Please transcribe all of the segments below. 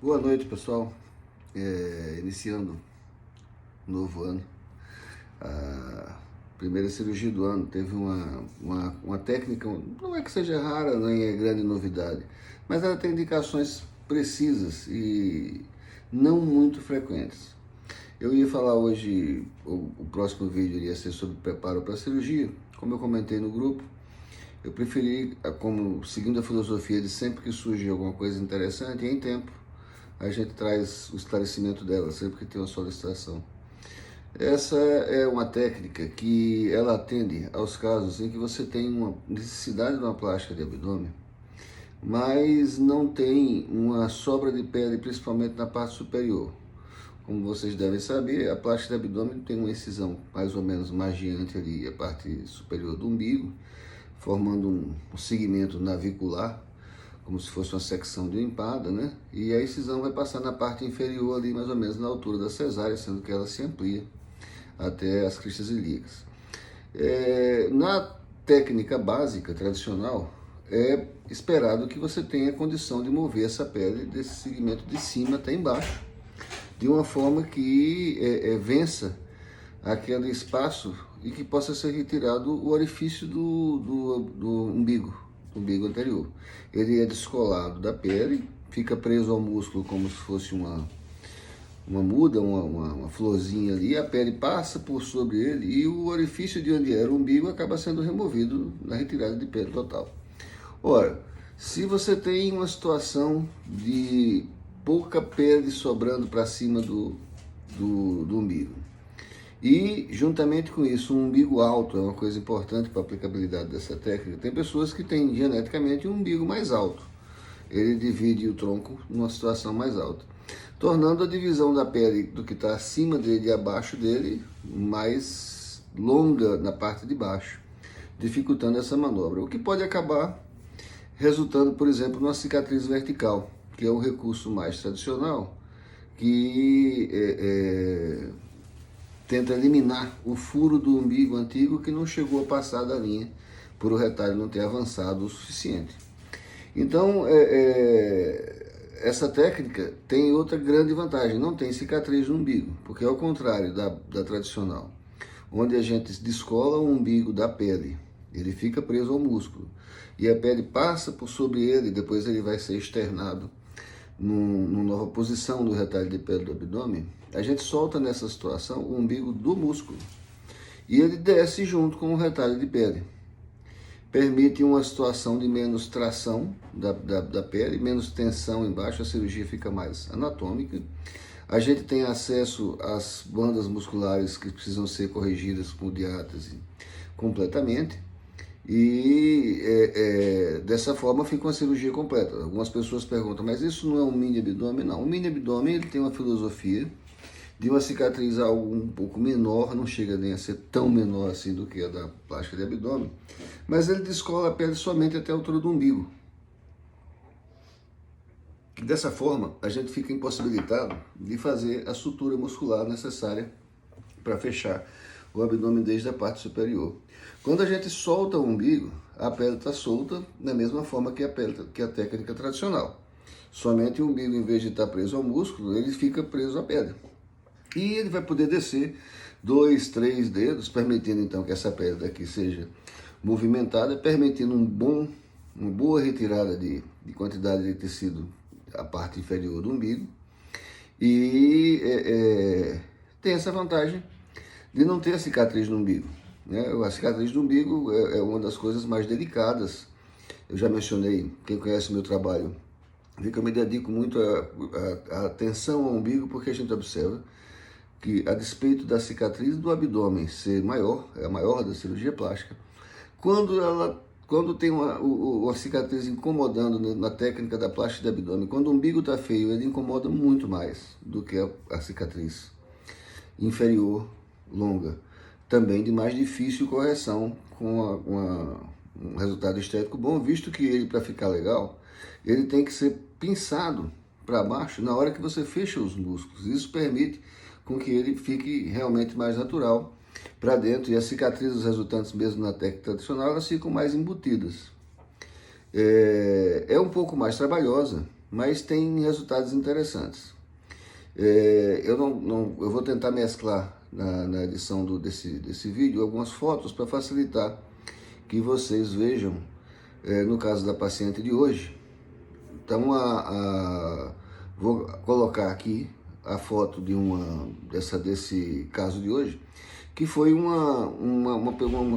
Boa noite, pessoal. Iniciando um novo ano, a primeira cirurgia do ano. Teve uma técnica, não é que seja rara, nem é grande novidade, mas ela tem indicações precisas e não muito frequentes. Eu ia falar hoje, o próximo vídeo iria ser sobre preparo para a cirurgia. Como eu comentei no grupo, eu preferi, como seguindo a filosofia de sempre que surge alguma coisa interessante, em tempo, a gente traz o esclarecimento dela, sempre que tem uma solicitação. Essa é uma técnica que ela atende aos casos em que você tem uma necessidade de uma plástica de abdômen, mas não tem uma sobra de pele, principalmente na parte superior. Como vocês devem saber, a plástica de abdômen tem uma incisão mais ou menos margeante ali, a parte superior do umbigo, formando um segmento navicular, como se fosse uma secção de uma empada, né? E a incisão vai passar na parte inferior ali, mais ou menos na altura da cesárea, sendo que ela se amplia até as cristas ilíacas. Na técnica básica, tradicional, é esperado que você tenha condição de mover essa pele desse segmento de cima até embaixo, de uma forma que vença aquele espaço e que possa ser retirado o orifício do umbigo anterior. Ele é descolado da pele, fica preso ao músculo como se fosse uma muda, uma florzinha ali, a pele passa por sobre ele e o orifício de onde era o umbigo acaba sendo removido na retirada de pele total. Ora, se você tem uma situação de pouca pele sobrando para cima do umbigo, e juntamente com isso, um umbigo alto é uma coisa importante para a aplicabilidade dessa técnica. Tem pessoas que têm geneticamente um umbigo mais alto. Ele divide o tronco numa situação mais alta, tornando a divisão da pele do que está acima dele e abaixo dele mais longa na parte de baixo, dificultando essa manobra. O que pode acabar resultando, por exemplo, numa cicatriz vertical, que é o recurso mais tradicional, que tenta eliminar o furo do umbigo antigo que não chegou a passar da linha por o retalho não ter avançado o suficiente. Então, essa técnica tem outra grande vantagem, não tem cicatriz no umbigo, porque ao contrário da tradicional, onde a gente descola o umbigo da pele, ele fica preso ao músculo, e a pele passa por sobre ele, depois ele vai ser externado numa nova posição do retalho de pele do abdômen. A gente solta nessa situação o umbigo do músculo e ele desce junto com o retalho de pele. Permite uma situação de menos tração da pele, menos tensão embaixo, a cirurgia fica mais anatômica. A gente tem acesso às bandas musculares que precisam ser corrigidas com diátese completamente. E dessa forma fica uma cirurgia completa. Algumas pessoas perguntam, mas isso não é um mini abdômen? Não, o mini abdômen ele tem uma filosofia de uma cicatriz algo um pouco menor, não chega nem a ser tão menor assim do que a da plástica de abdômen, mas ele descola a pele somente até a altura do umbigo. Dessa forma, a gente fica impossibilitado de fazer a sutura muscular necessária para fechar o abdômen desde a parte superior. Quando a gente solta o umbigo, a pele está solta da mesma forma que a técnica tradicional. Somente o umbigo, em vez de estar preso ao músculo, ele fica preso à pele. E ele vai poder descer 2, 3 dedos, permitindo então que essa pele daqui seja movimentada, permitindo uma boa retirada de quantidade de tecido a parte inferior do umbigo. E tem essa vantagem de não ter a cicatriz no umbigo, né? A cicatriz do umbigo é uma das coisas mais delicadas. Eu já mencionei, quem conhece o meu trabalho, vê que eu me dedico muito a atenção ao umbigo, porque a gente observa que, a despeito da cicatriz do abdômen ser maior, é a maior da cirurgia plástica, quando tem uma cicatriz incomodando na técnica da plástica de abdômen, quando o umbigo está feio, ele incomoda muito mais do que a cicatriz inferior longa, também de mais difícil correção, com um resultado estético bom, visto que ele, para ficar legal, ele tem que ser pinçado para baixo na hora que você fecha os músculos. Isso permite com que ele fique realmente mais natural para dentro, e as cicatrizes resultantes mesmo na técnica tradicional, elas ficam mais embutidas. É um pouco mais trabalhosa, mas tem resultados interessantes. Eu vou tentar mesclar na edição desse vídeo algumas fotos para facilitar que vocês vejam, no caso da paciente de hoje. Então, vou colocar aqui a foto desse caso de hoje, que foi uma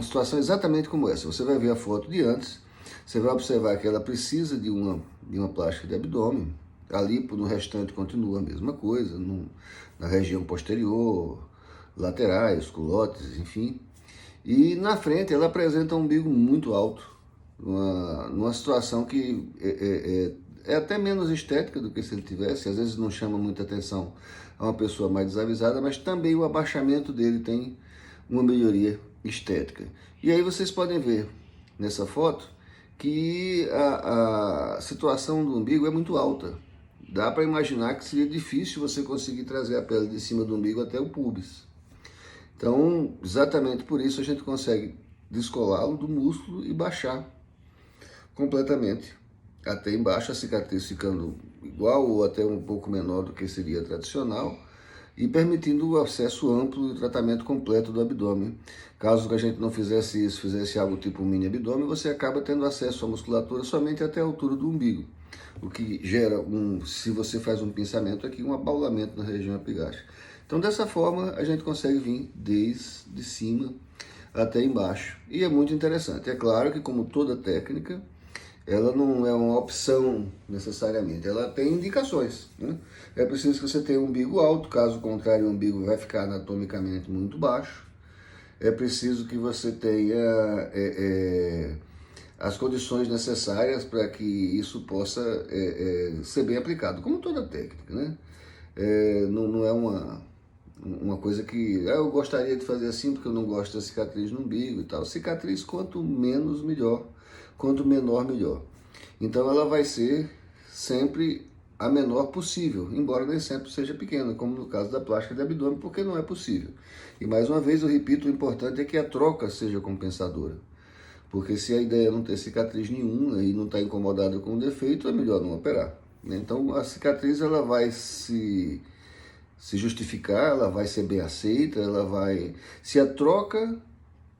situação exatamente como essa. Você vai ver a foto de antes, você vai observar que ela precisa de uma plástica de abdômen. A lipo no restante continua a mesma coisa, na região posterior, laterais, culotes, enfim. E na frente ela apresenta um umbigo muito alto, numa situação que é até menos estética do que se ele tivesse. Às vezes não chama muita atenção a uma pessoa mais desavisada, mas também o abaixamento dele tem uma melhoria estética. E aí vocês podem ver nessa foto que a situação do umbigo é muito alta. Dá para imaginar que seria difícil você conseguir trazer a pele de cima do umbigo até o púbis. Então, exatamente por isso a gente consegue descolá-lo do músculo e baixar completamente até embaixo, a cicatriz ficando igual ou até um pouco menor do que seria tradicional, e permitindo o acesso amplo e o tratamento completo do abdômen. Caso a gente não fizesse isso, fizesse algo tipo um mini abdômen, você acaba tendo acesso à musculatura somente até a altura do umbigo, o que gera, se você faz um pinçamento aqui, um abaulamento na região epigástrica. Então, dessa forma, a gente consegue vir desde cima até embaixo. E é muito interessante. É claro que, como toda técnica, ela não é uma opção necessariamente, ela tem indicações, né? É preciso que você tenha um umbigo alto, caso contrário o umbigo vai ficar anatomicamente muito baixo. É preciso que você tenha as condições necessárias para que isso possa ser bem aplicado, como toda técnica, né? Não é uma coisa que eu gostaria de fazer assim porque eu não gosto da cicatriz no umbigo e tal. Cicatriz, quanto menos melhor, quanto menor melhor. Então ela vai ser sempre a menor possível, embora nem sempre seja pequena, como no caso da plástica de abdômen, porque não é possível. E mais uma vez eu repito, o importante é que a troca seja compensadora. Porque se a ideia é não ter cicatriz nenhuma e não está incomodada com o defeito, é melhor não operar, né? Então a cicatriz ela vai se justificar, ela vai ser bem aceita, ela vai... Se a troca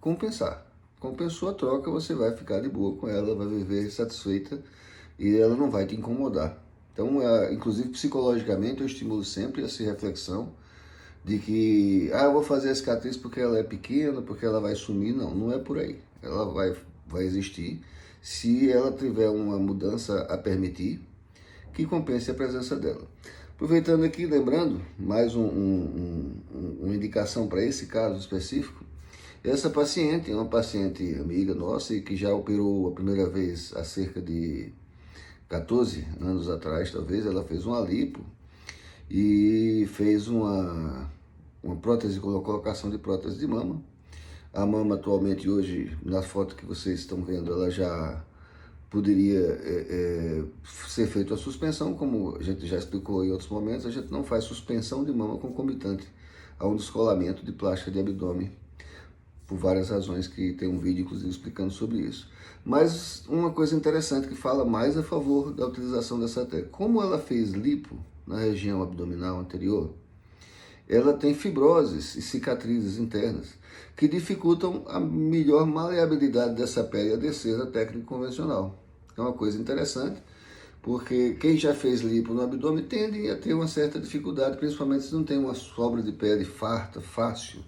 compensar, compensou a troca, você vai ficar de boa com ela, vai viver satisfeita e ela não vai te incomodar. Então, inclusive psicologicamente, eu estimulo sempre essa reflexão de que, eu vou fazer a cicatriz porque ela é pequena, porque ela vai sumir. Não, não é por aí. Ela vai existir se ela tiver uma mudança a permitir que compense a presença dela. Aproveitando aqui, lembrando, mais uma indicação para esse caso específico. Essa paciente é uma paciente amiga nossa e que já operou a primeira vez há cerca de 14 anos atrás, talvez. Ela fez uma lipo e fez uma prótese, colocação de prótese de mama. A mama atualmente hoje, na foto que vocês estão vendo, ela já poderia ser feita a suspensão, como a gente já explicou em outros momentos. A gente não faz suspensão de mama concomitante a um descolamento de plástica de abdômen, por várias razões, que tem um vídeo inclusive explicando sobre isso. Mas uma coisa interessante que fala mais a favor da utilização dessa técnica, como ela fez lipo na região abdominal anterior, ela tem fibroses e cicatrizes internas que dificultam a melhor maleabilidade dessa pele a descer da técnica convencional. É uma coisa interessante, porque quem já fez lipo no abdômen tende a ter uma certa dificuldade, principalmente se não tem uma sobra de pele farta, fácil,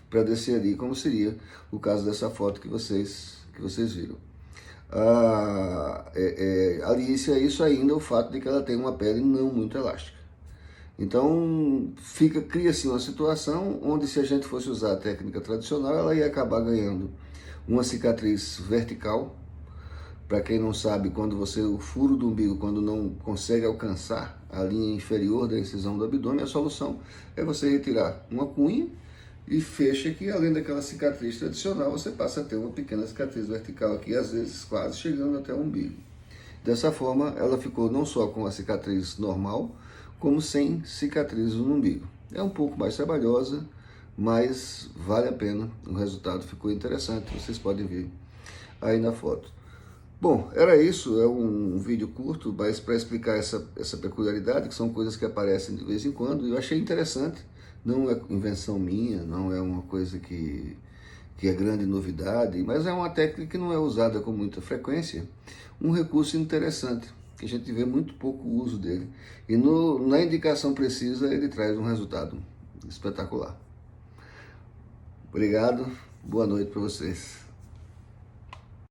para descer ali, como seria o caso dessa foto que vocês viram. Alice é isso ainda, o fato de que ela tem uma pele não muito elástica. Então, cria-se uma situação onde, se a gente fosse usar a técnica tradicional, ela ia acabar ganhando uma cicatriz vertical. Para quem não sabe, o furo do umbigo, quando não consegue alcançar a linha inferior da incisão do abdômen, a solução é você retirar uma cunha e fecha que, além daquela cicatriz tradicional, você passa a ter uma pequena cicatriz vertical aqui, às vezes quase chegando até o umbigo. Dessa forma, ela ficou não só com a cicatriz normal, como sem cicatriz no umbigo. É um pouco mais trabalhosa, mas vale a pena. O resultado ficou interessante, vocês podem ver aí na foto. Bom, era isso, é um vídeo curto, mas para explicar essa peculiaridade, que são coisas que aparecem de vez em quando, e eu achei interessante, não é invenção minha, não é uma coisa que é grande novidade, mas é uma técnica que não é usada com muita frequência, um recurso interessante, que a gente vê muito pouco uso dele, e na indicação precisa ele traz um resultado espetacular. Obrigado, boa noite para vocês.